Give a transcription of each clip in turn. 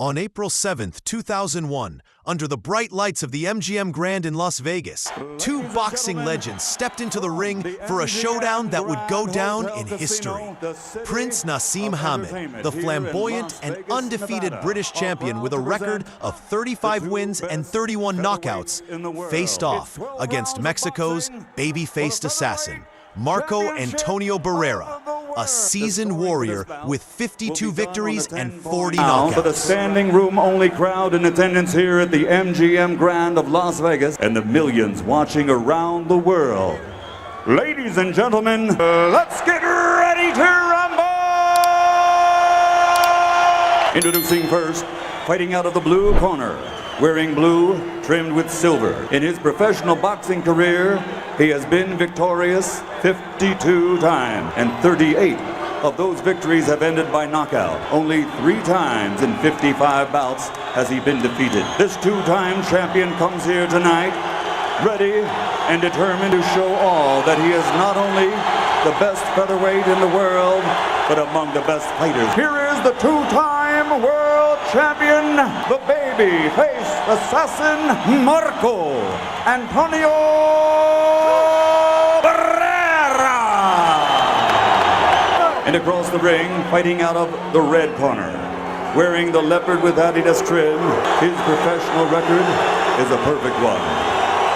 On April 7, 2001, under the bright lights of the MGM Grand in Las Vegas, two boxing legends stepped into the ring for a showdown that would go down in history. Prince Naseem Hamed, the flamboyant and undefeated British champion with a record of 35 wins and 31 knockouts, faced off against Mexico's baby-faced assassin, Marco Antonio Barrera, a seasoned warrior with 52 victories and 40 knockouts. For the standing room only crowd in attendance here at the MGM Grand of Las Vegas and the millions watching around the world. Ladies and gentlemen, let's get ready to rumble! Introducing first, fighting out of the blue corner, wearing blue, trimmed with silver. In his professional boxing career, he has been victorious 52 times, and 38 of those victories have ended by knockout. Only 3 times in 55 bouts has he been defeated. This 2-time champion comes here tonight, ready and determined to show all that he is not only the best featherweight in the world, but among the best fighters. Here is the 2-time world champion, the baby-faced assassin, Marco Antonio Barrera. And across the ring, fighting out of the red corner, wearing the leopard with Adidas trim, his professional record is a perfect one,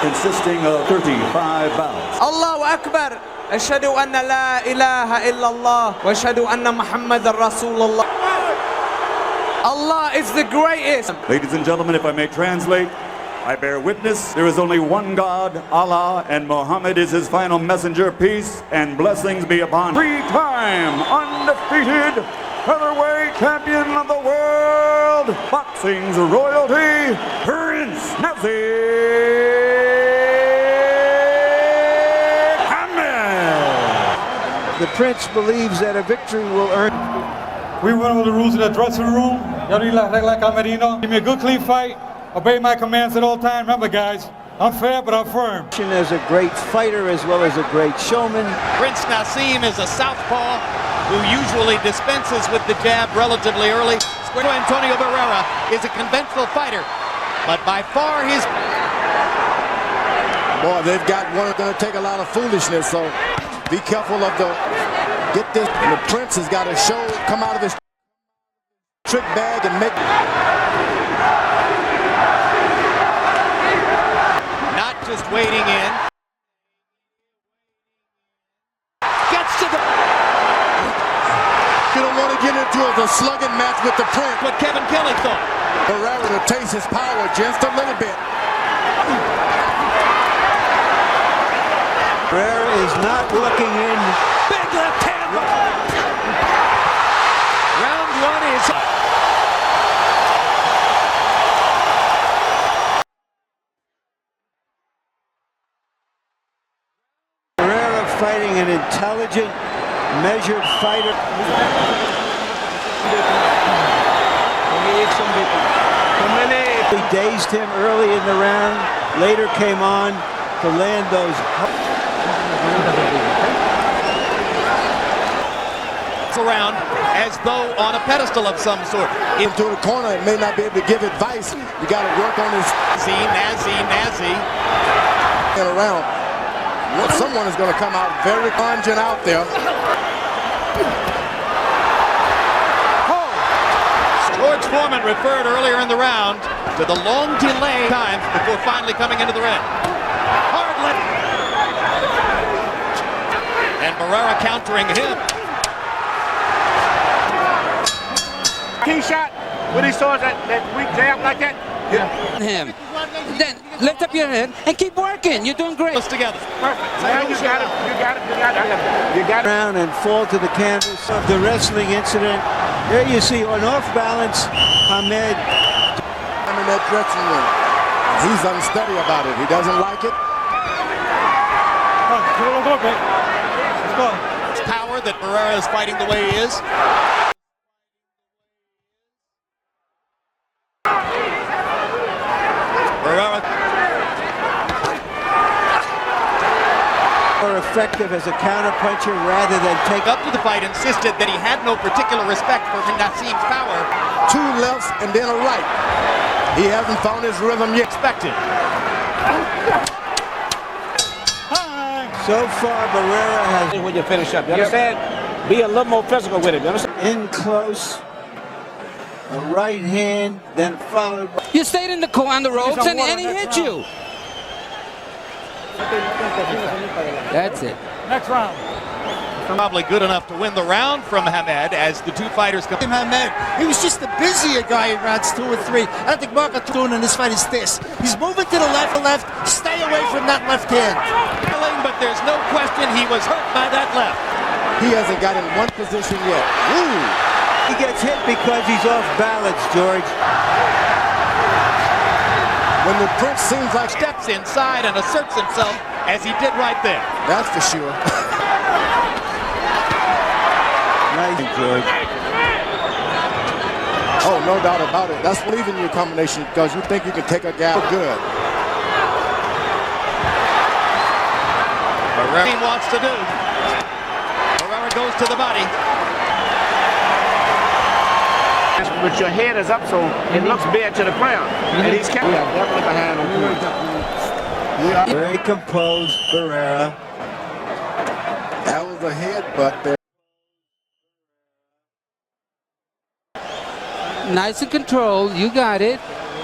consisting of 35 bouts. Allahu Akbar. أشهد أن لا إله إلا الله وأشهد أن محمد رسول الله. Allah is the greatest. Ladies and gentlemen, if I may translate, I bear witness there is only one God, Allah, and Muhammad is his final messenger. Peace and blessings be upon 3-time undefeated featherweight champion of the world, boxing's royalty, Prince Naseem Hamed. The Prince believes that a victory will earn. We went over the rules of the dressing room. Give me a good, clean fight. Obey my commands at all times. Remember, guys, I'm fair, but I'm firm. As a great fighter as well as a great showman. Prince Naseem is a southpaw who usually dispenses with the jab relatively early. Marco Antonio Barrera is a conventional fighter, but by far his... Boy, they've got one that's going to take a lot of foolishness, so be careful of the... Get this, the Prince has got to come out of his trick bag and make... Not just waiting in. Gets to the... You don't want to get into a slugging match with the Prince. What Kevin Kelly thought. Barrera to taste his power just a little bit. Barrera is not looking in. Big left hand. Round 1 is... Barrera fighting an intelligent, measured fighter. He dazed him early in the round, later came on to land those. Around as though on a pedestal of some sort. Into the corner and may not be able to give advice. You got to work on his... Nazi. Get around. Someone is going to come out very pungent out there. George Foreman referred earlier in the round to the long delay times before finally coming into the ring. Hard left. And Barrera countering him. Key shot when he saw that weak jab like that. Him. Then lift up your head and keep working. You're doing great. Us together. Perfect. Now you got it. Around and fall to the canvas of the wrestling incident. There you see on off balance, Hamed. I'm in that dressing room. He's unsteady about it. He doesn't like it. Power that Barrera is fighting the way he is. Barrera. More effective as a counterpuncher rather than take Up to the fight, insisted that he had no particular respect for Naseem's power. two lefts and then a right. He hasn't found his rhythm yet. Expected. So far, Barrera has When you finish up, you understand? Be a little more physical with him, you understand? in close. A right hand, then followed by... You stayed in the on the ropes and he hit you. That's it. Next round. Probably good enough to win the round from Hamed as the two fighters come. Hamed, he was just a busier guy in rounds 2 and 3. I don't think Marco Antonio in this fight is this. He's moving to the left. Stay away from that left hand. But there's no question he was hurt by that left. He hasn't got in one position yet. Ooh. He gets hit because he's off balance, George. When the Prince seems like Steps inside and asserts himself as he did right there. that's for sure. Nice, George. Oh, no doubt about it. That's leaving your combination because you think you can take a guy good. Barrera wants to do. Barrera goes to the body. But your head is up, so it looks bad to the ground. And he's kept. We are definitely behind on points. Very composed, Barrera. That was a headbutt there. Nice and controlled. You got it.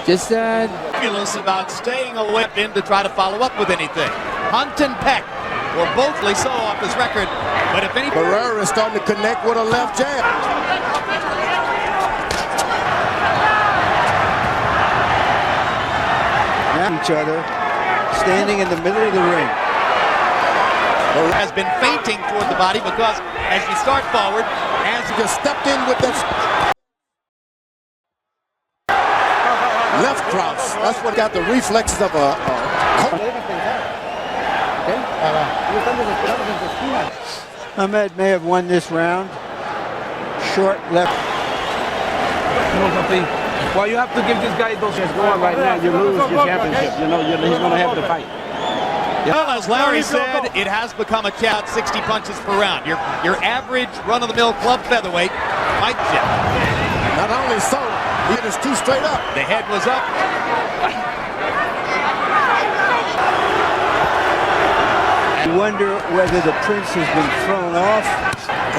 Just Fabulous about staying away in to try to follow up with anything. Hunt and Peck were bothly so off his record, but if any... Barrera is starting to connect with a left jab. Each other, standing in the middle of the ring. Has been feinting toward the body because as you start forward, as He just stepped in with that left cross. That's what got the reflexes of a Hamed may have won this round. Short left. Well, you have to give this guy those shots going right now. You lose your championship. You know, he's going to have to fight. well, as Larry said, it has become a chat 60 punches per round. Your average run-of-the-mill club featherweight might jet. Not only so, he hit his two straight up. The head was up. You wonder whether the Prince has been thrown off.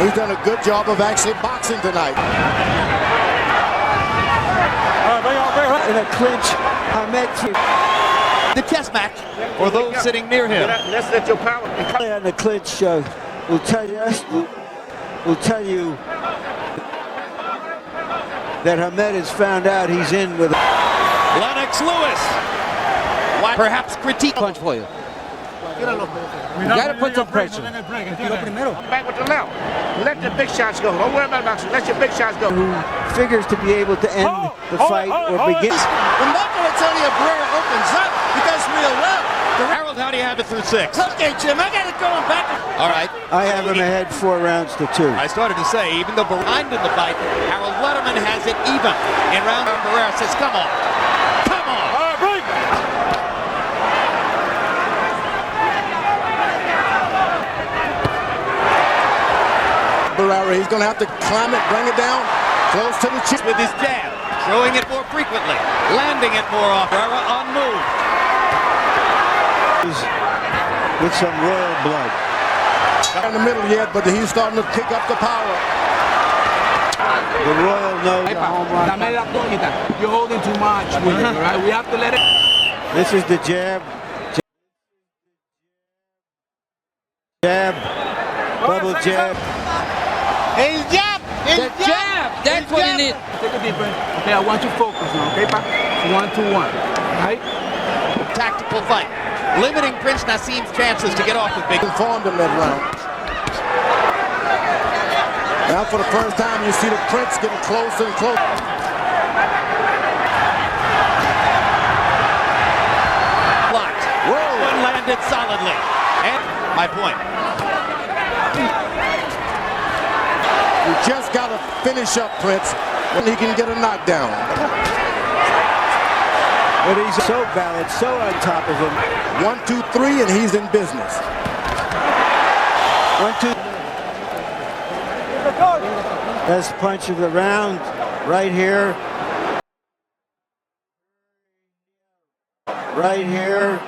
He's done a good job of actually boxing tonight. In a clinch, Hamed The chess match for those sitting near him. Let's let your power. on the clinch will tell you that Hamed has found out he's in with Lennox Lewis. Why perhaps critique punch for you. You got to put some pressure. Back with the left. Let the big shots go. Don't worry about boxing. Let your big shots go. who figures to be able to end the fight or begin. When Marco Antonio Barrera opens up, he does real well. Harold, how do you have it through 6? Okay, Jim, I got it going back. All right. I have him ahead 4 rounds to 2. I started to say, even though behind in the fight, Harold Letterman has it even. In round one, Barrera says, come on. Come on. Barrera, he's going to have to climb it, bring it down, close to the chin. With his jab, throwing it more frequently, landing it more off. Barrera on move. With some royal blood. Not in the middle yet, but he's starting to pick up the power. The royal knows the home run. You're holding too much with it, all right? We have to let it. This is the jab. Jab. Double jab. El jab! The jab! That's what you need. Take a deep breath. Okay, I want you focused now, okay, Pop? 1, 2, 1. All right? Tactical fight, limiting Prince Naseem's chances to get off with big. Informed him that round. Now for the first time, you see the Prince getting closer and closer. Blocked. Whoa! One landed solidly. And my point. You just got to finish up Prince when he can get a knockdown. But he's so balanced, so on top of him. 1, 2, 3, and he's in business. 1, 2. Best punch of the round. Right here. Right here.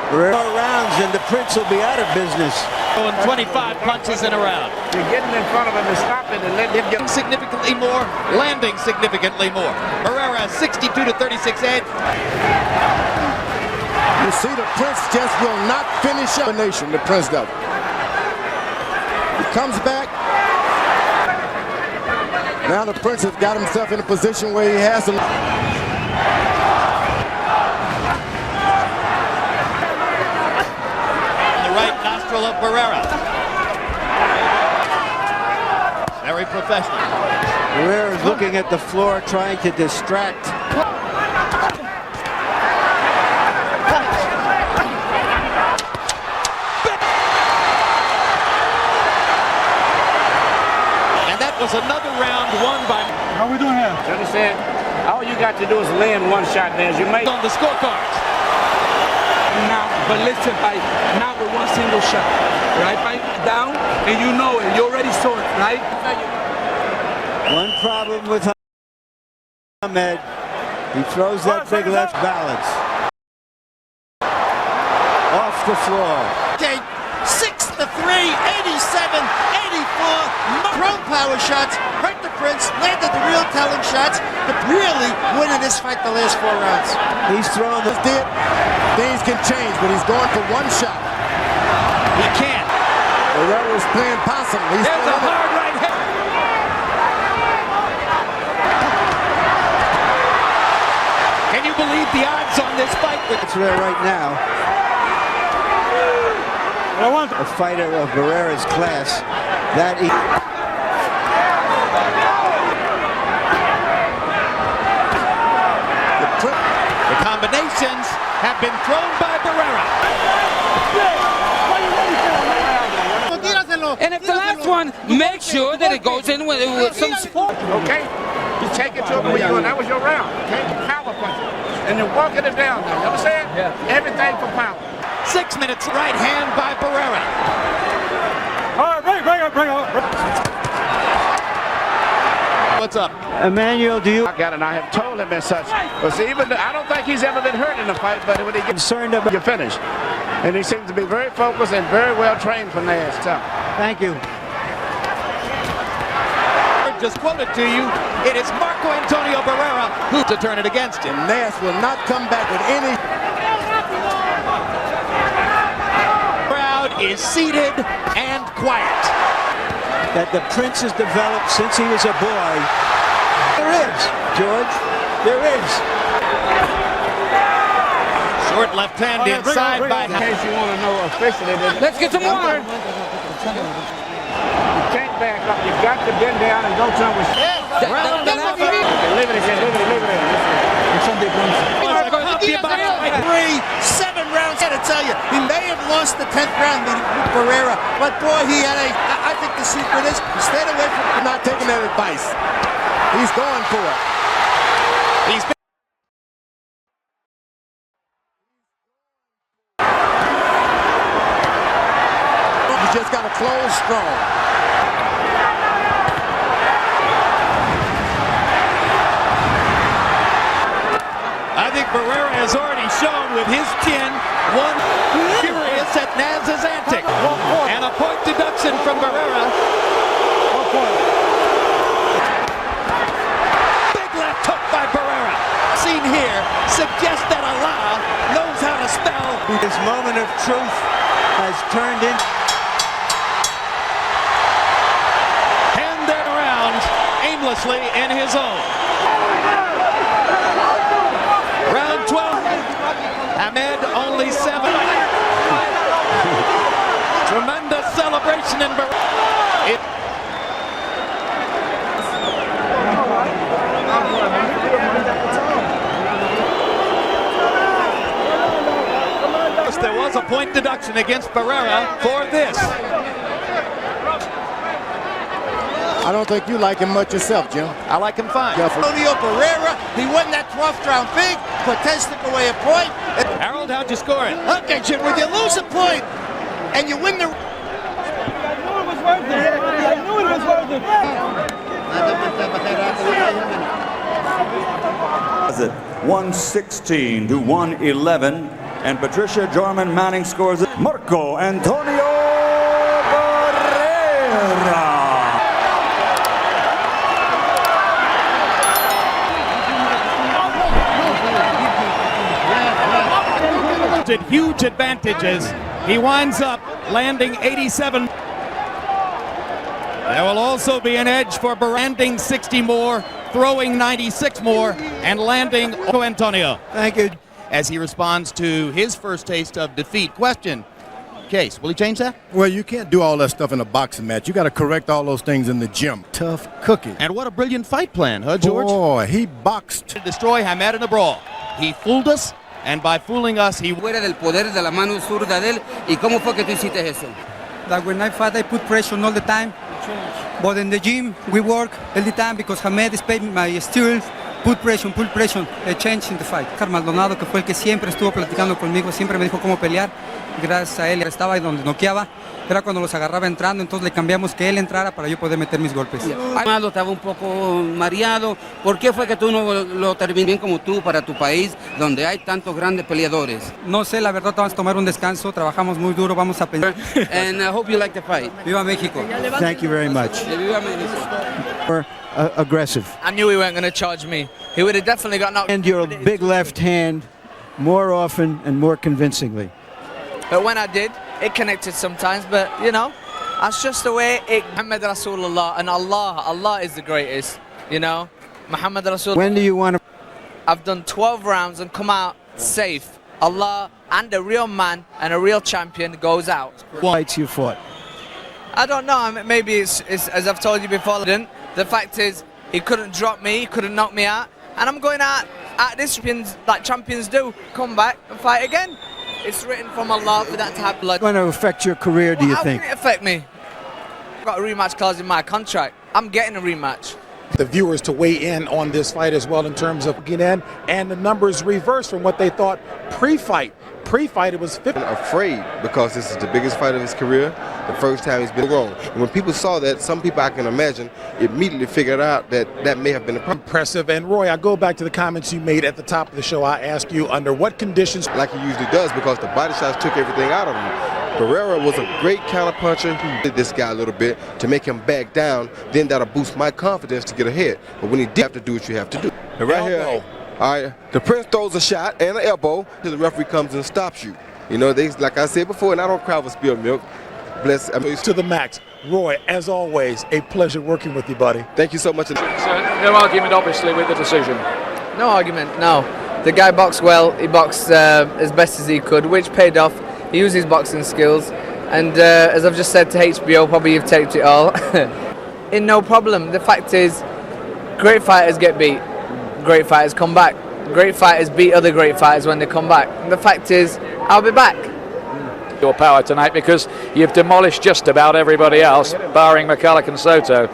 4 rounds and the Prince will be out of business. Going 25 punches in a round. You're getting in front of him and stopping and letting him get Significantly more, landing significantly more. Barrera 62 to 36 edge. You see, the Prince just will not finish up. The Prince does. He comes back. Now the Prince has got himself in a position where he has to. Right nostril of Barrera. Very professional. Barrera is looking at the floor, trying to distract. And that was another round won by. How we doing here? You understand? All you got to do is land one shot there. As you make On the scorecards. Now, but listen, now with one single shot, right, down, and you know it, you already saw it, right? One problem with Hamed, he throws that big left balance. Off the floor. Okay, 6-3, 87, 84. Thrown power shots, hurt the Prince, landed the real talent shots, but really winning this fight the last 4 rounds. He's thrown the Things can change, but he's going for one shot. He can't. Barrera's playing possum. There's a hard right hand. Can you believe the odds on this fight? It's there right now. A fighter of Barrera's class. The combinations have been thrown by Barrera. And if the last one, make sure that it goes in with some support. okay? You take it to him where you're going. That was your round. Okay? Power punch. And you're walking it down now. You understand? Yeah. Everything for power. 6 minutes right hand by Barrera. All right, bring it. What's up? Emmanuel, do you I got it. I have told him as such. But see, even I don't think he's ever been hurt in a fight, but when he gets concerned about you finish. And he seems to be very focused and very well trained for Nash. Thank you. Just quoted to you, it is Marco Antonio Barrera who to turn it against him. Nash will not come back with any. Crowd is seated and quiet. That the Prince has developed since he was a boy. There is, George. There is. Short left hand inside by. In case you want to know officially, Let's get some water. You can't back up. You got to bend down and go somewhere. Leave it again. Marco, 3, 7 rounds. I gotta tell you, he may have lost the 10th round with Barrera, but boy, he had I think the secret is stay away from. Not taking that advice. He's going for it. He's been You just got to close strong. I think Barrera has already shown with his chin, one furious at Naz's antic. And a point deduction from Barrera. Big left hook by Barrera. Seen here suggests that Allah knows how to spell. This moment of truth has turned in. Hand that around aimlessly in his own. Round 12. Hamed only 7. Tremendous celebration in Barrera. There was a point deduction against Barrera for this. I don't think you like him much yourself, Jim. I like him fine. Antonio Barrera, he won that 12th round big. Cortez took away a point. Harold, how'd you score it? Okay, Jim, when you lose a point and you win the... I knew it was worth it. It 116 to 111, and Patricia Jorman Manning scores it. Marco Antonio Barrera. Huge advantages. He winds up landing 87. There will also be an edge for landing 60 more, throwing 96 more, and landing Marco Antonio. Thank you. As he responds to his first taste of defeat. Question, Case, will he change that? Well, you can't do all that stuff in a boxing match. You got to correct all those things in the gym. Tough cookie. And what a brilliant fight plan, huh, George? Boy, he boxed. To destroy Hamed in the brawl. He fooled us, and by fooling us, he... Fuera del poder de la mano zurda de él. ¿Y cómo fue que tú hiciste eso? That when I fight, I put pressure all the time. But in the gym, we work all the time because Hamed is paying my students. Put pressure, a change in the fight. Maldonado, que fue el que siempre estuvo platicando conmigo, siempre me dijo cómo pelear. Gracias a él estaba ahí donde noqueaba. Era cuando los agarraba entrando, entonces le cambiamos que él entrara para yo poder meter mis golpes. Estaba un poco mareado. ¿Por qué fue que tú no lo terminaste bien como tú para tu país, donde hay tantos grandes peleadores? No sé, la verdad, vamos a tomar un descanso. Trabajamos muy duro, vamos a pensar. And I hope you like the fight. Viva México. Thank you very much. Viva México. Aggressive. I knew he weren't going to charge me. He would have definitely got knocked. And your big left hand more often and more convincingly. But when I did, it connected sometimes. But, you know, that's just the way it... Muhammad Rasulullah, and Allah is the greatest, you know. Muhammad Rasulullah. When do you want to... I've done 12 rounds and come out safe. Allah and a real man and a real champion goes out. What fights you fought? I don't know. I mean, maybe it's as I've told you before. The fact is, he couldn't drop me, he couldn't knock me out, and I'm going out at this like champions do. Come back and fight again. It's written from Allah for that to happen. Going to affect your career, do you think? How can it affect me? I've got a rematch clause in my contract. I'm getting a rematch. The viewers to weigh in on this fight as well in terms of getting in, and the numbers reversed from what they thought pre-fight. Pre-fight, it was 50. Afraid because this is the biggest fight of his career, the first time he's been wrong. And when people saw that, some people I can imagine immediately figured out that may have been a problem. Impressive. And Roy, I go back to the comments you made at the top of the show. I asked you under what conditions. Like he usually does, because the body shots took everything out of him. Barrera was a great counterpuncher. He did this guy a little bit to make him back down. Then that'll boost my confidence to get ahead. But when he did have to do what you have to do. And right here. All right, the Prince throws a shot and an elbow till the referee comes and stops you. You know, they, like I said before, and I don't cry for spilled milk. Bless. I mean, to the max. Roy, as always, a pleasure working with you, buddy. Thank you so much. So, no argument, obviously, with the decision. No argument, no. The guy boxed well. He boxed as best as he could, which paid off. He used his boxing skills. And as I've just said to HBO, probably you've taped it all. In no problem. The fact is, great fighters get beat. Great fighters come back. Great fighters beat other great fighters when they come back. And the fact is, I'll be back. Your power tonight, because you've demolished just about everybody else, barring McCulloch and Soto.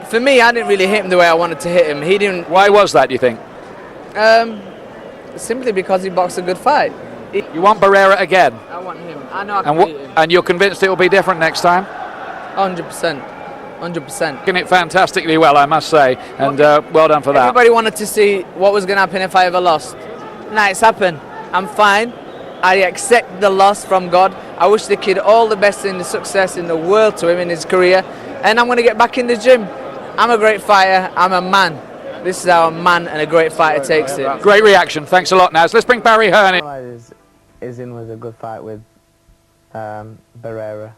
For me, I didn't really hit him the way I wanted to hit him. He didn't. Why was that, do you think? Simply because he boxed a good fight. You want Barrera again? I want him. I know I can beat him. And you're convinced it will be different next time? 100%. 100%. Doing it fantastically well, I must say, and well done for that. Everybody wanted to see what was going to happen if I ever lost. Now it's happened. I'm fine. I accept the loss from God. I wish the kid all the best in the success in the world to him in his career, and I'm going to get back in the gym. I'm a great fighter. I'm a man. This is how a man and a great fighter takes it. Great reaction. Thanks a lot, Naz. Let's bring Barry Hearn in. His in was a good fight with Barrera.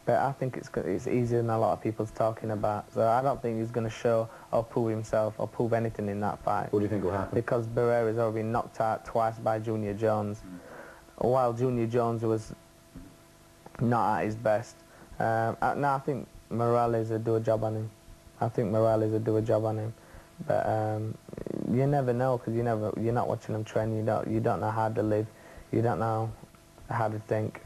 But I think it's easier than a lot of people's talking about. So I don't think he's going to show or prove himself or prove anything in that fight. What do you think will happen? Because Barrera's already been knocked out twice by Junior Jones, while Junior Jones was not at his best. No, I think Morales will do a job on him. But you never know, because you're not watching them train. You don't know how to live. You don't know how to think.